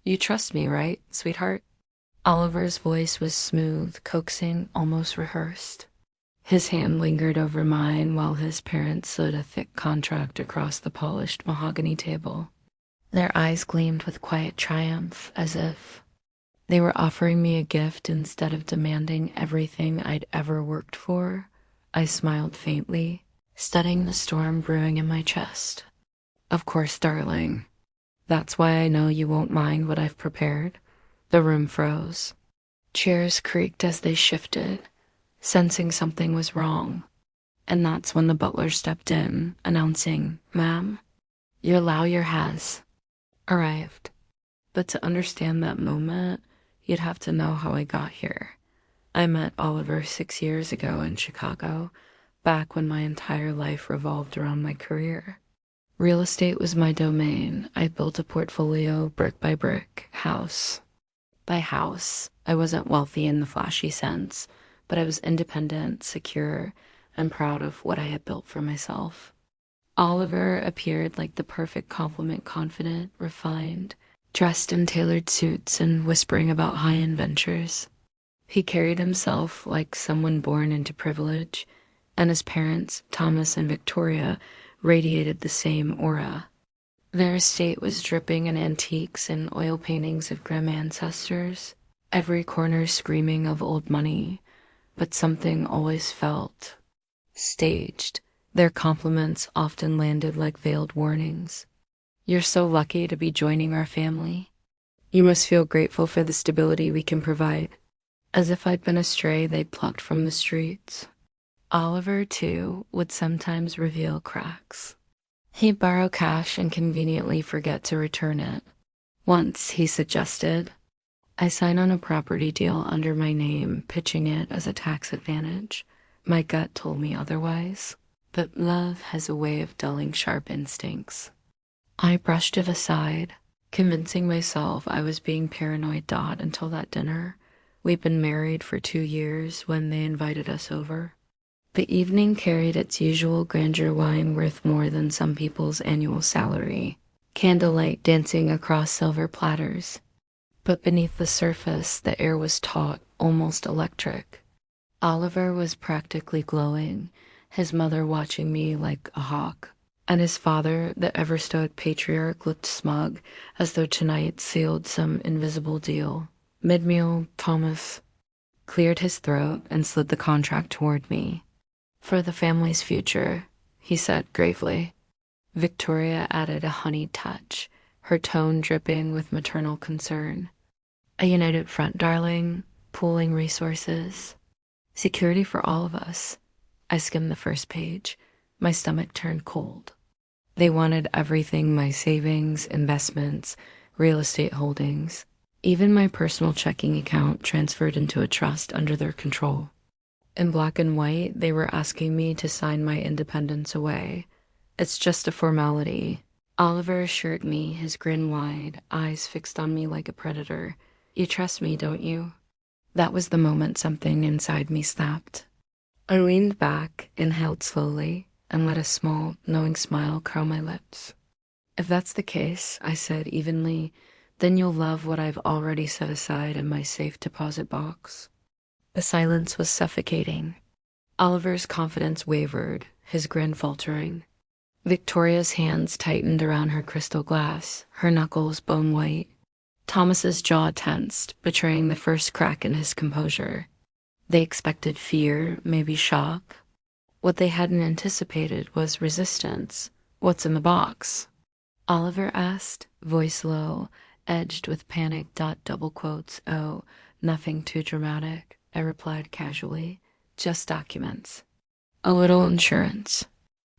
You trust me, right, sweetheart? Oliver's voice was smooth, coaxing, almost rehearsed. His hand lingered over mine while his parents slid a thick contract across the polished mahogany table. Their eyes gleamed with quiet triumph, as if they were offering me a gift instead of demanding everything I'd ever worked for. I smiled faintly, studying the storm brewing in my chest. Of course, darling. That's why I know you won't mind what I've prepared. The room froze. Chairs creaked as they shifted, sensing something was wrong. And that's when the butler stepped in, announcing, "Ma'am, your lawyer has arrived." But to understand that moment, you'd have to know how I got here. I met Oliver 6 years ago in Chicago, back when my entire life revolved around my career. Real estate was my domain. I built a portfolio brick by brick, house by house. I wasn't wealthy in the flashy sense, but I was independent, secure, and proud of what I had built for myself. Oliver appeared like the perfect complement, confident, refined, dressed in tailored suits and whispering about high-end ventures. He carried himself like someone born into privilege, and his parents, Thomas and Victoria, radiated the same aura. Their estate was dripping in antiques and oil paintings of grim ancestors, every corner screaming of old money, but something always felt staged. Their compliments often landed like veiled warnings. "You're so lucky to be joining our family. You must feel grateful for the stability we can provide." As if I'd been a stray they'd plucked from the streets. Oliver, too, would sometimes reveal cracks. He'd borrow cash and conveniently forget to return it. Once, he suggested I sign on a property deal under my name, pitching it as a tax advantage. My gut told me otherwise, but love has a way of dulling sharp instincts. I brushed it aside, convincing myself I was being paranoid until that dinner. We'd been married for 2 years when they invited us over. The evening carried its usual grandeur wine worth more than some people's annual salary, candlelight dancing across silver platters. But beneath the surface, the air was taut, almost electric. Oliver was practically glowing, his mother watching me like a hawk, and his father, the ever-stoic patriarch, looked smug, as though tonight sealed some invisible deal. Mid-meal, Thomas cleared his throat and slid the contract toward me. "For the family's future," he said gravely. Victoria added a honeyed touch, her tone dripping with maternal concern. "A united front, darling, pooling resources. Security for all of us." I skimmed the first page. My stomach turned cold. They wanted everything: my savings, investments, real estate holdings, even my personal checking account transferred into a trust under their control. In black and white, they were asking me to sign my independence away. "It's just a formality." Oliver assured me, his grin wide, eyes fixed on me like a predator. "You trust me, don't you?" That was the moment something inside me snapped. I leaned back, inhaled slowly, and let a small, knowing smile curl my lips. "If that's the case," I said evenly, "then you'll love what I've already set aside in my safe deposit box." The silence was suffocating. Oliver's confidence wavered, his grin faltering. Victoria's hands tightened around her crystal glass, her knuckles bone white. Thomas's jaw tensed, betraying the first crack in his composure. They expected fear, maybe shock. What they hadn't anticipated was resistance. "What's in the box?" Oliver asked, voice low, edged with panic. Double quotes. "Oh, nothing too dramatic," I replied casually. "Just documents. A little insurance."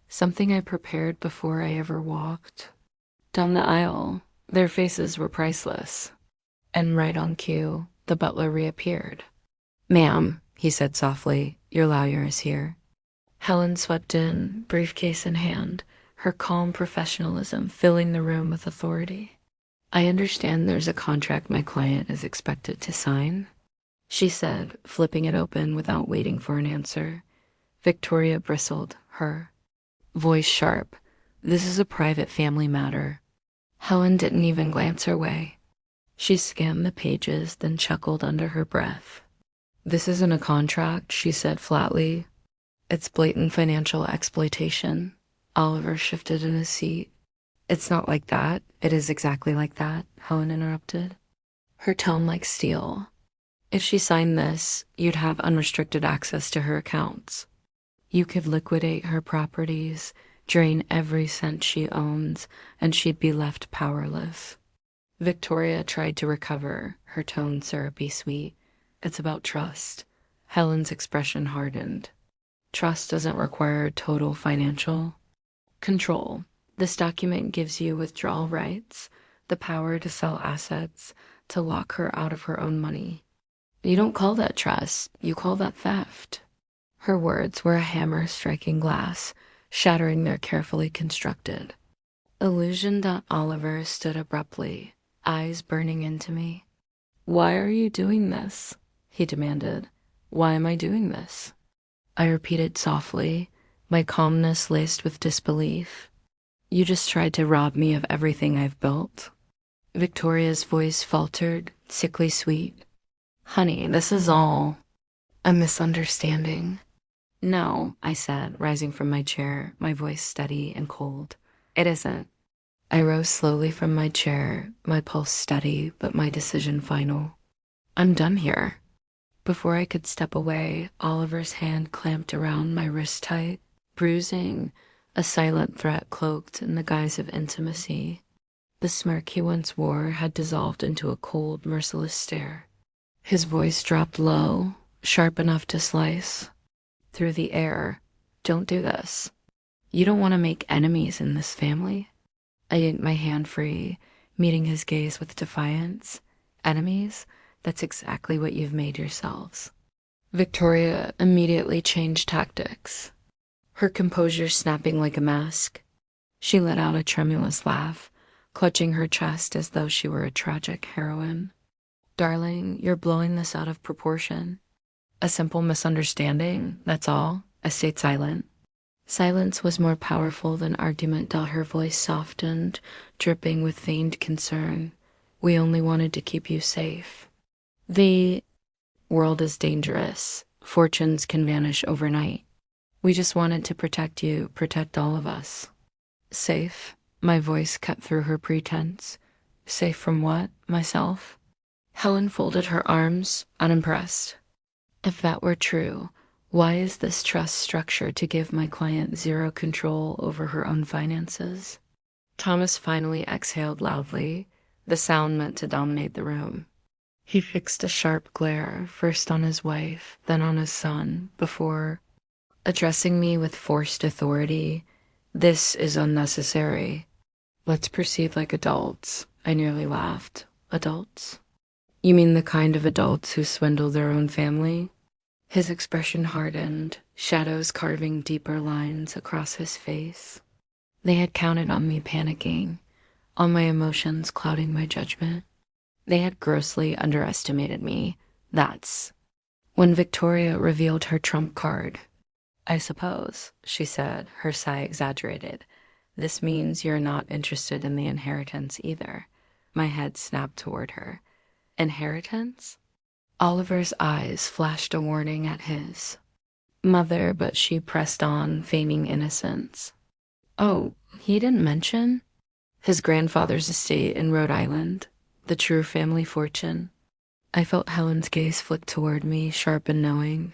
Something I prepared before I ever walked down the aisle. Their faces were priceless. And right on cue, the butler reappeared. "Ma'am," he said softly, "your lawyer is here." Helen swept in, briefcase in hand, her calm professionalism filling the room with authority. "I understand there's a contract my client is expected to sign," she said, flipping it open without waiting for an answer. Victoria bristled, her voice sharp. "This is a private family matter." Helen didn't even glance her way. She scanned the pages, then chuckled under her breath. This isn't a contract, she said flatly. It's blatant financial exploitation. Oliver shifted in his seat. It's not like that. It is exactly like that, Helen interrupted, her tone like steel. If she signed this, you'd have unrestricted access to her accounts. You could liquidate her properties, drain every cent she owns, and she'd be left powerless. Victoria tried to recover, her tone syrupy sweet. It's about trust. Helen's expression hardened. Trust doesn't require total financial control. This document gives you withdrawal rights, the power to sell assets, to lock her out of her own money. You don't call that trust, you call that theft. Her words were a hammer striking glass, shattering their carefully constructed illusion. Oliver stood abruptly, eyes burning into me. Why are you doing this? He demanded. Why am I doing this? I repeated softly, my calmness laced with disbelief. You just tried to rob me of everything I've built. Victoria's voice faltered, sickly sweet. Honey, this is all a misunderstanding. No, I said, rising from my chair, my voice steady and cold. It isn't. I rose slowly from my chair, my pulse steady, but my decision final. I'm done here. Before I could step away, Oliver's hand clamped around my wrist tight, bruising, a silent threat cloaked in the guise of intimacy. The smirk he once wore had dissolved into a cold, merciless stare. His voice dropped low, sharp enough to slice through the air. Don't do this. You don't want to make enemies in this family. I yanked my hand free, meeting his gaze with defiance. Enemies? That's exactly what you've made yourselves. Victoria immediately changed tactics, her composure snapping like a mask. She let out a tremulous laugh, clutching her chest as though she were a tragic heroine. Darling, you're blowing this out of proportion. A simple misunderstanding, that's all. I stayed silent. Silence was more powerful than argument. Her voice softened, dripping with feigned concern. We only wanted to keep you safe. The world is dangerous. Fortunes can vanish overnight. We just wanted to protect you, protect all of us. Safe? My voice cut through her pretense. Safe from what? Myself? Helen folded her arms, unimpressed. If that were true, why is this trust structured to give my client zero control over her own finances? Thomas finally exhaled loudly, the sound meant to dominate the room. He fixed a sharp glare, first on his wife, then on his son, before addressing me with forced authority. This is unnecessary. Let's proceed like adults. I nearly laughed. Adults? You mean the kind of adults who swindle their own family? His expression hardened, shadows carving deeper lines across his face. They had counted on me panicking, on my emotions clouding my judgment. They had grossly underestimated me. That's when Victoria revealed her trump card. I suppose, she said, her sigh exaggerated. This means you're not interested in the inheritance either. My head snapped toward her. Inheritance? Oliver's eyes flashed a warning at his. Mother, but she pressed on, feigning innocence. Oh, he didn't mention? His grandfather's estate in Rhode Island, the true family fortune. I felt Helen's gaze flick toward me, sharp and knowing.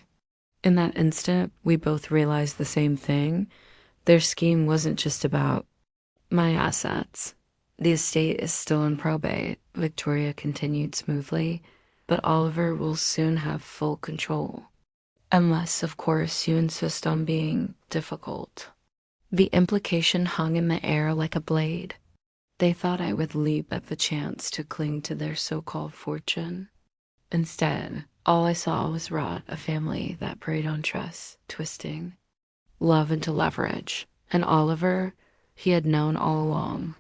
In that instant, we both realized the same thing. Their scheme wasn't just about my assets. The estate is still in probate, Victoria continued smoothly, but Oliver will soon have full control. Unless, of course, you insist on being difficult. The implication hung in the air like a blade. They thought I would leap at the chance to cling to their so-called fortune. Instead, all I saw was rot, a family that preyed on trust, twisting love into leverage. And Oliver, he had known all along.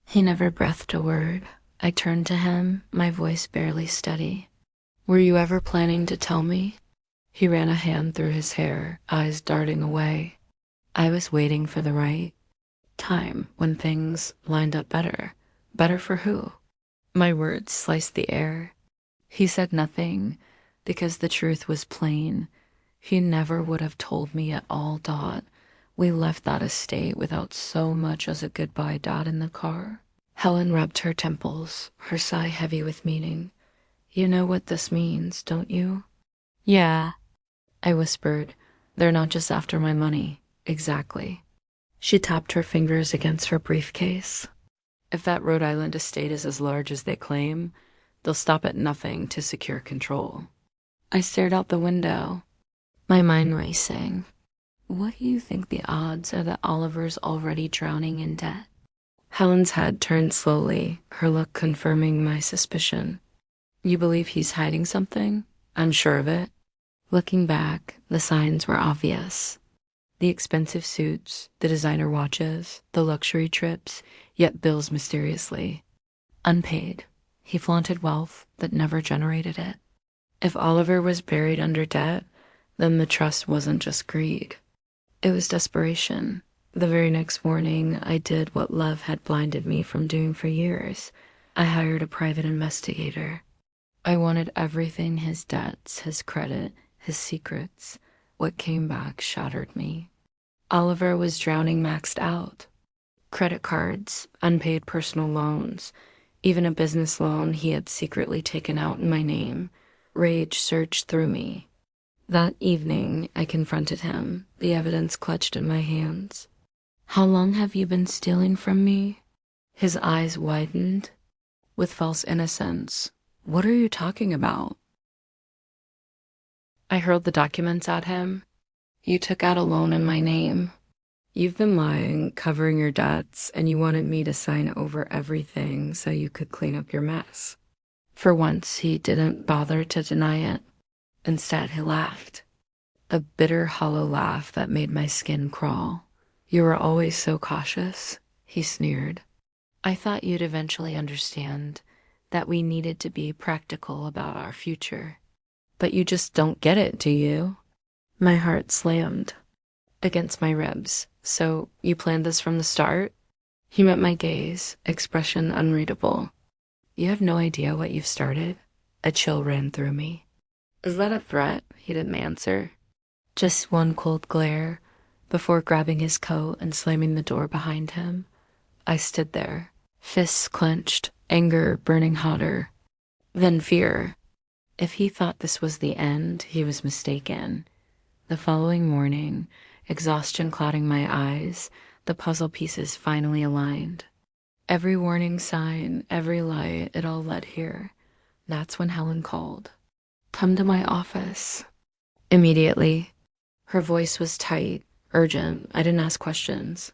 He never breathed a word. I turned to him, my voice barely steady. Were you ever planning to tell me? He ran a hand through his hair, eyes darting away. I was waiting for the right time, when things lined up better. Better for who? My words sliced the air. He said nothing because the truth was plain. He never would have told me at all, Dot. We left that estate without so much as a goodbye, Dot, in the car. Helen rubbed her temples, her sigh heavy with meaning. You know what this means, don't you? Yeah, I whispered. They're not just after my money. Exactly. She tapped her fingers against her briefcase. If that Rhode Island estate is as large as they claim, they'll stop at nothing to secure control. I stared out the window, my mind racing. What do you think the odds are that Oliver's already drowning in debt? Helen's head turned slowly, her look confirming my suspicion. You believe he's hiding something? Unsure of it? Looking back, the signs were obvious. The expensive suits, the designer watches, the luxury trips, yet bills mysteriously. Unpaid. He flaunted wealth that never generated it. If Oliver was buried under debt, then the trust wasn't just greed. It was desperation. The very next morning, I did what love had blinded me from doing for years. I hired a private investigator. I wanted everything: his debts, his credit, his secrets. What came back shattered me. Oliver was drowning maxed out. Credit cards, unpaid personal loans, even a business loan he had secretly taken out in my name. Rage surged through me. That evening, I confronted him, the evidence clutched in my hands. How long have you been stealing from me? His eyes widened. With false innocence. What are you talking about? I hurled the documents at him. You took out a loan in my name. You've been lying, covering your debts, and you wanted me to sign over everything so you could clean up your mess. For once, he didn't bother to deny it. Instead, he laughed. A bitter, hollow laugh that made my skin crawl. You were always so cautious, he sneered. I thought you'd eventually understand that we needed to be practical about our future. But you just don't get it, do you? My heart slammed against my ribs. So you planned this from the start? He met my gaze, expression unreadable. You have no idea what you've started? A chill ran through me. Is that a threat? He didn't answer. Just one cold glare before grabbing his coat and slamming the door behind him. I stood there, fists clenched, anger burning hotter. Then fear. If he thought this was the end, he was mistaken. The following morning, exhaustion clouding my eyes, the puzzle pieces finally aligned. Every warning sign, every light, it all led here. That's when Helen called. Come to my office. Immediately. Her voice was tight, urgent. I didn't ask questions.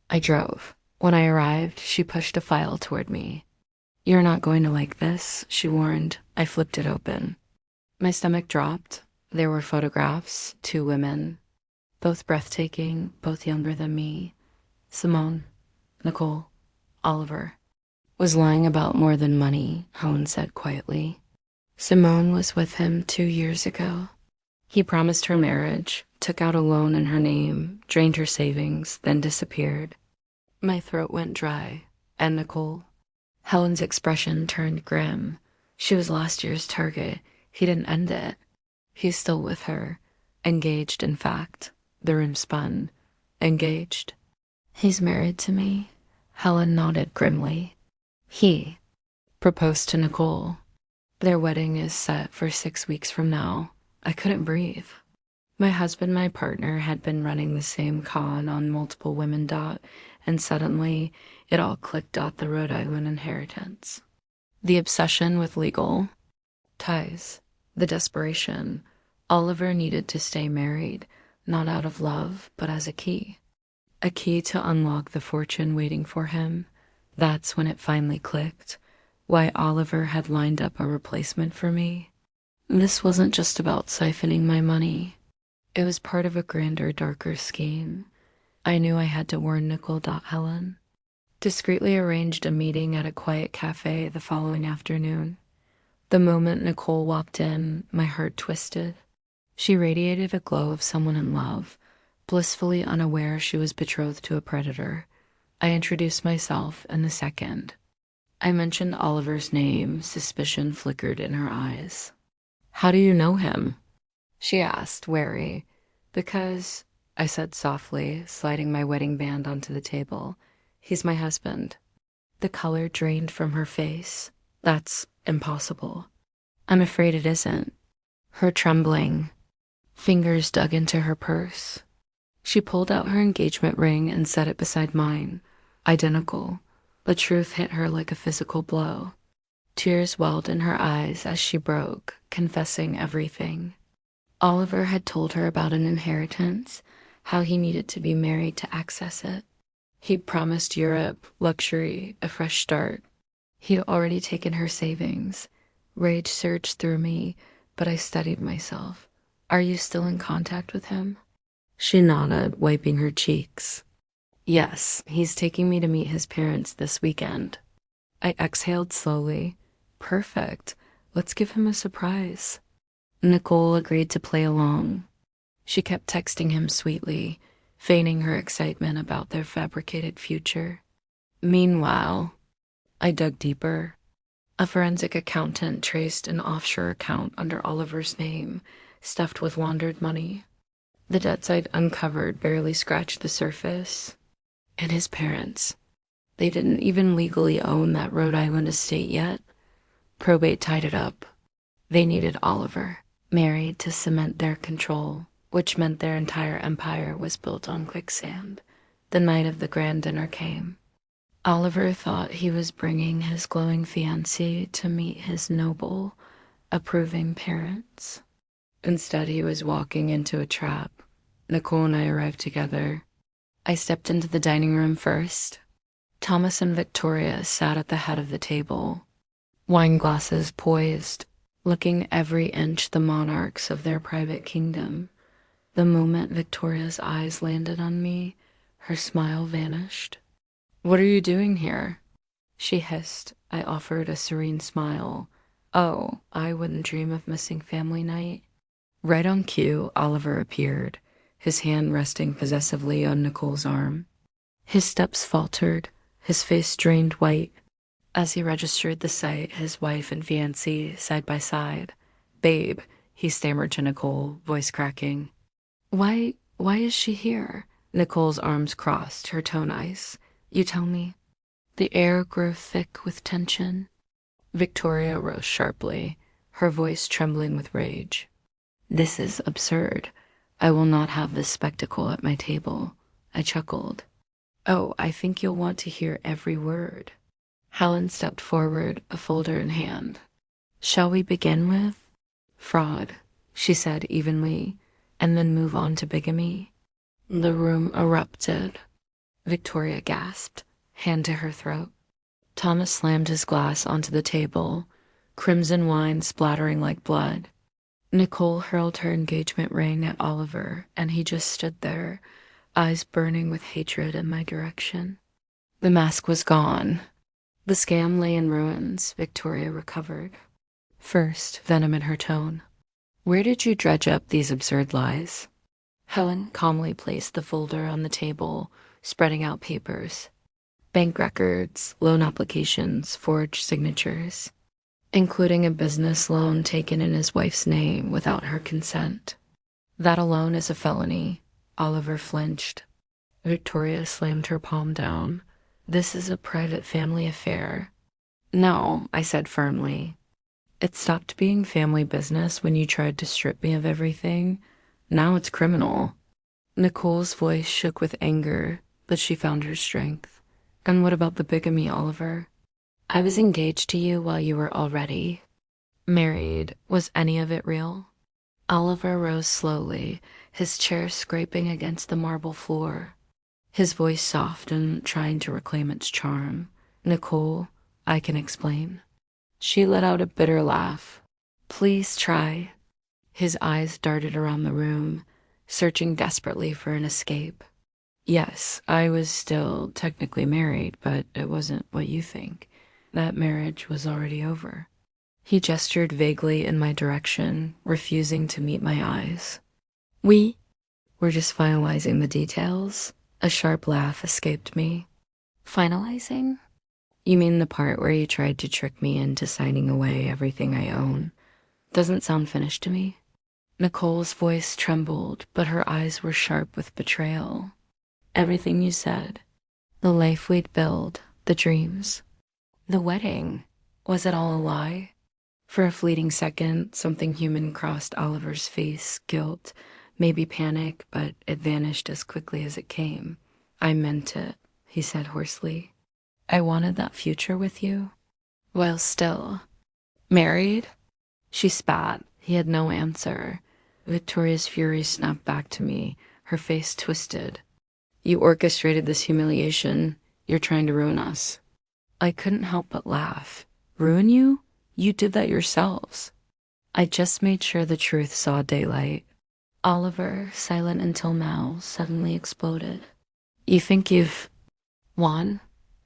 I drove. When I arrived, she pushed a file toward me. You're not going to like this, she warned. I flipped it open. My stomach dropped. There were photographs, 2 women, both breathtaking, both younger than me. Simone, Nicole, Oliver. Was lying about more than money, Helen said quietly. Simone was with him 2 years ago. He promised her marriage, took out a loan in her name, drained her savings, then disappeared. My throat went dry. And Nicole? Helen's expression turned grim. She was last year's target. He didn't end it. He's still with her. Engaged, in fact. The room spun. Engaged? He's married to me. Helen nodded grimly. He proposed to Nicole. Their wedding is set for 6 weeks from now. I couldn't breathe. My husband, my partner, had been running the same con on multiple women, and suddenly it all clicked. The Rhode Island inheritance. The obsession with legal ties. The desperation. Oliver needed to stay married, not out of love, but as a key. A key to unlock the fortune waiting for him. That's when it finally clicked. Why Oliver had lined up a replacement for me. This wasn't just about siphoning my money. It was part of a grander, darker scheme. I knew I had to warn Nicole. Helen discreetly arranged a meeting at a quiet cafe the following afternoon. The moment Nicole walked in, my heart twisted. She radiated a glow of someone in love, blissfully unaware she was betrothed to a predator. I introduced myself in the second. I mentioned Oliver's name. Suspicion flickered in her eyes. How do you know him? She asked, wary. Because, I said softly, sliding my wedding band onto the table, he's my husband. The color drained from her face. That's impossible. I'm afraid it isn't. Her trembling fingers dug into her purse. She pulled out her engagement ring and set it beside mine. Identical. The truth hit her like a physical blow. Tears welled in her eyes as she broke, confessing everything. Oliver had told her about an inheritance, how he needed to be married to access it. He'd promised Europe, luxury, a fresh start. He'd already taken her savings. Rage surged through me, but I steadied myself. Are you still in contact with him? She nodded, wiping her cheeks. Yes, he's taking me to meet his parents this weekend. I exhaled slowly. Perfect. Let's give him a surprise. Nicole agreed to play along. She kept texting him sweetly, feigning her excitement about their fabricated future. Meanwhile, I dug deeper. A forensic accountant traced an offshore account under Oliver's name, stuffed with laundered money. The debts I'd uncovered barely scratched the surface. And his parents. They didn't even legally own that Rhode Island estate yet. Probate tied it up. They needed Oliver, married to cement their control, which meant their entire empire was built on quicksand. The night of the grand dinner came. Oliver thought he was bringing his glowing fiancée to meet his noble, approving parents. Instead, he was walking into a trap. Nicole and I arrived together. I stepped into the dining room first. Thomas and Victoria sat at the head of the table, wine glasses poised, looking every inch the monarchs of their private kingdom. The moment Victoria's eyes landed on me, her smile vanished. What are you doing here? She hissed. I offered a serene smile. Oh, I wouldn't dream of missing family night. Right on cue, Oliver appeared, his hand resting possessively on Nicole's arm. His steps faltered, his face drained white. As he registered the sight, his wife and fiancé side by side. Babe, he stammered to Nicole, voice cracking. Why is she here? Nicole's arms crossed, her tone ice. You tell me. The air grew thick with tension. Victoria rose sharply, her voice trembling with rage. This is absurd. I will not have this spectacle at my table. I chuckled. Oh, I think you'll want to hear every word. Helen stepped forward, a folder in hand. Shall we begin with fraud, she said evenly, and then move on to bigamy? The room erupted. Victoria gasped, hand to her throat. Thomas slammed his glass onto the table, crimson wine splattering like blood. Nicole hurled her engagement ring at Oliver, and he just stood there, eyes burning with hatred in my direction. The mask was gone. The scam lay in ruins. Victoria recovered. First, venom in her tone. Where did you dredge up these absurd lies? Helen calmly placed the folder on the table, spreading out papers. Bank records, loan applications, forged signatures, including a business loan taken in his wife's name without her consent. That alone is a felony. Oliver flinched. Victoria slammed her palm down. This is a private family affair. No, I said firmly. It stopped being family business when you tried to strip me of everything. Now it's criminal. Nicole's voice shook with anger, but she found her strength. And what about the bigamy, Oliver? I was engaged to you while you were already married. Was any of it real? Oliver rose slowly, his chair scraping against the marble floor, his voice soft and trying to reclaim its charm. Nicole, I can explain. She let out a bitter laugh. Please try. His eyes darted around the room, searching desperately for an escape. Yes, I was still technically married, but it wasn't what you think. That marriage was already over. He gestured vaguely in my direction, refusing to meet my eyes. We're just finalizing the details. A sharp laugh escaped me. Finalizing? You mean the part where you tried to trick me into signing away everything I own? Doesn't sound finished to me. Nicole's voice trembled, but her eyes were sharp with betrayal. Everything you said, the life we'd build, the dreams, the wedding, was it all a lie? For a fleeting second, something human crossed Oliver's face, guilt, maybe panic, but it vanished as quickly as it came. I meant it, he said hoarsely. I wanted that future with you. While still married? She spat. He had no answer. Victoria's fury snapped back to me, her face twisted. You orchestrated this humiliation. You're trying to ruin us. I couldn't help but laugh. Ruin you? You did that yourselves. I just made sure the truth saw daylight. Oliver, silent until now, suddenly exploded. You think you've won?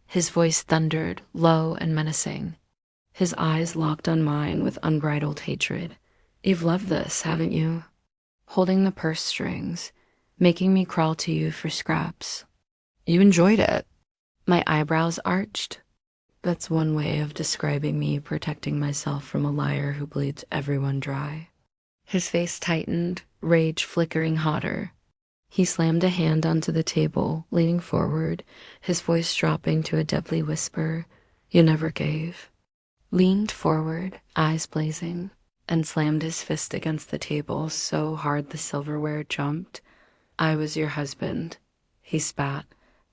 His voice thundered, low and menacing. His eyes locked on mine with unbridled hatred. You've loved this, haven't you? Holding the purse strings, making me crawl to you for scraps. You enjoyed it. My eyebrows arched. That's one way of describing me protecting myself from a liar who bleeds everyone dry. His face tightened, rage flickering hotter. He slammed a hand onto the table, leaning forward, his voice dropping to a deadly whisper. You never gave. Leaned forward, eyes blazing, and slammed his fist against the table so hard the silverware jumped. I was your husband, he spat,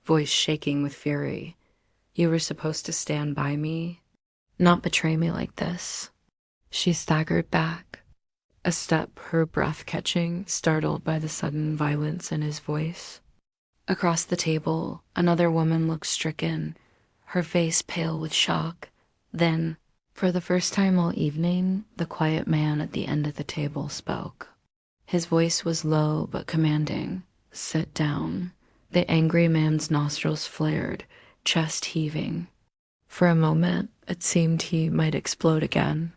voice shaking with fury. You were supposed to stand by me, not betray me like this. She staggered back, a step, her breath catching, startled by the sudden violence in his voice. Across the table, another woman looked stricken, her face pale with shock. Then, for the first time all evening, the quiet man at the end of the table spoke. His voice was low but commanding. Sit down. The angry man's nostrils flared, chest heaving. For a moment, it seemed he might explode again.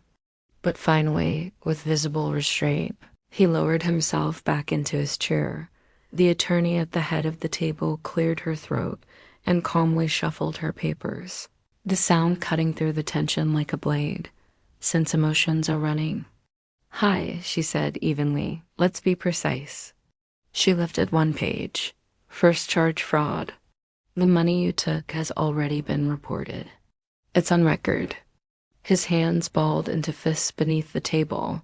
But finally, with visible restraint, he lowered himself back into his chair. The attorney at the head of the table cleared her throat and calmly shuffled her papers, the sound cutting through the tension like a blade. Since emotions are running. Hi, she said evenly. Let's be precise. She lifted one page. First charge fraud. The money you took has already been reported. It's on record. His hands balled into fists beneath the table.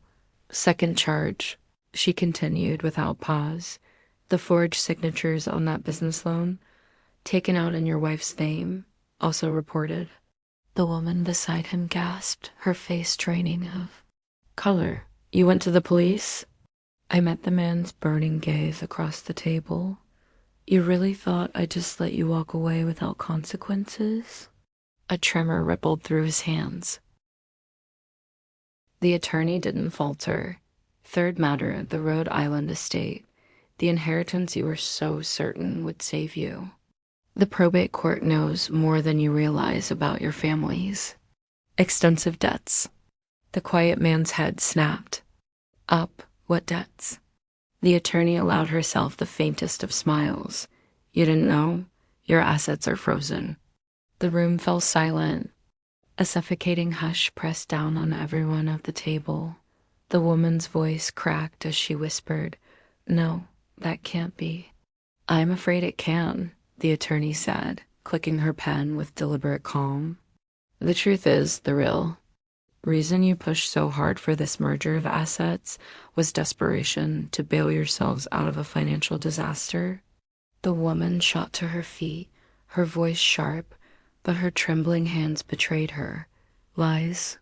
Second charge, she continued without pause. The forged signatures on that business loan, taken out in your wife's name, also reported. The woman beside him gasped, her face draining of color. You went to the police? I met the man's burning gaze across the table. You really thought I'd just let you walk away without consequences? A tremor rippled through his hands. The attorney didn't falter. Third matter, the Rhode Island estate. The inheritance you were so certain would save you. The probate court knows more than you realize about your families. Extensive debts. The quiet man's head snapped. Up, what debts? The attorney allowed herself the faintest of smiles. You didn't know? Your assets are frozen. The room fell silent. A suffocating hush pressed down on everyone at the table. The woman's voice cracked as she whispered, No, that can't be. I'm afraid it can, the attorney said, clicking her pen with deliberate calm. The truth is, the real reason you pushed so hard for this merger of assets was desperation to bail yourselves out of a financial disaster. The woman shot to her feet, her voice sharp, but her trembling hands betrayed her. Lies.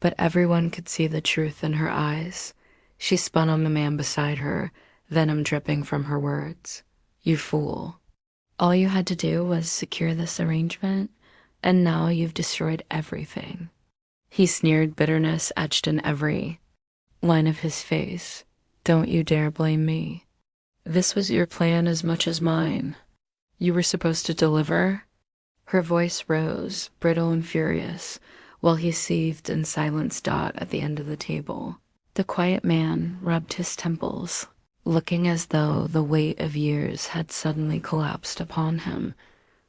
But everyone could see the truth in her eyes. She spun on the man beside her, venom dripping from her words. You fool. All you had to do was secure this arrangement, and now you've destroyed everything. He sneered, bitterness etched in every line of his face. Don't you dare blame me. This was your plan as much as mine. You were supposed to deliver. Her voice rose, brittle and furious, while he seethed in silence. At the end of the table. The quiet man rubbed his temples, looking as though the weight of years had suddenly collapsed upon him.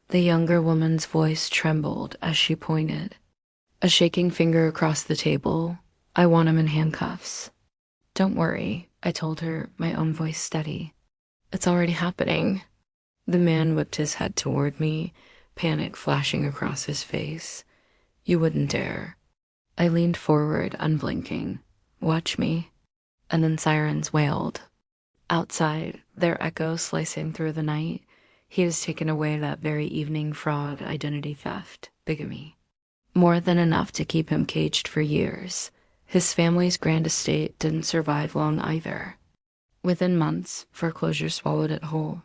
The younger woman's voice trembled as she pointed, a shaking finger across the table. I want him in handcuffs. Don't worry, I told her, my own voice steady. It's already happening. The man whipped his head toward me, panic flashing across his face. You wouldn't dare. I leaned forward, unblinking. Watch me. And then sirens wailed. Outside, their echo slicing through the night, he has taken away that very evening: fraud, identity theft, bigamy. More than enough to keep him caged for years. His family's grand estate didn't survive long either. Within months, foreclosure swallowed it whole.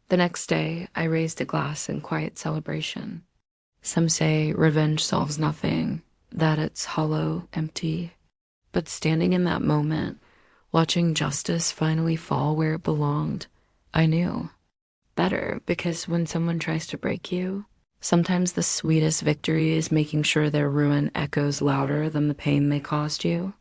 The next day, I raised a glass in quiet celebration. Some say revenge solves nothing, that it's hollow, empty. But standing in that moment, watching justice finally fall where it belonged, I knew. Better, because when someone tries to break you, sometimes the sweetest victory is making sure their ruin echoes louder than the pain they caused you.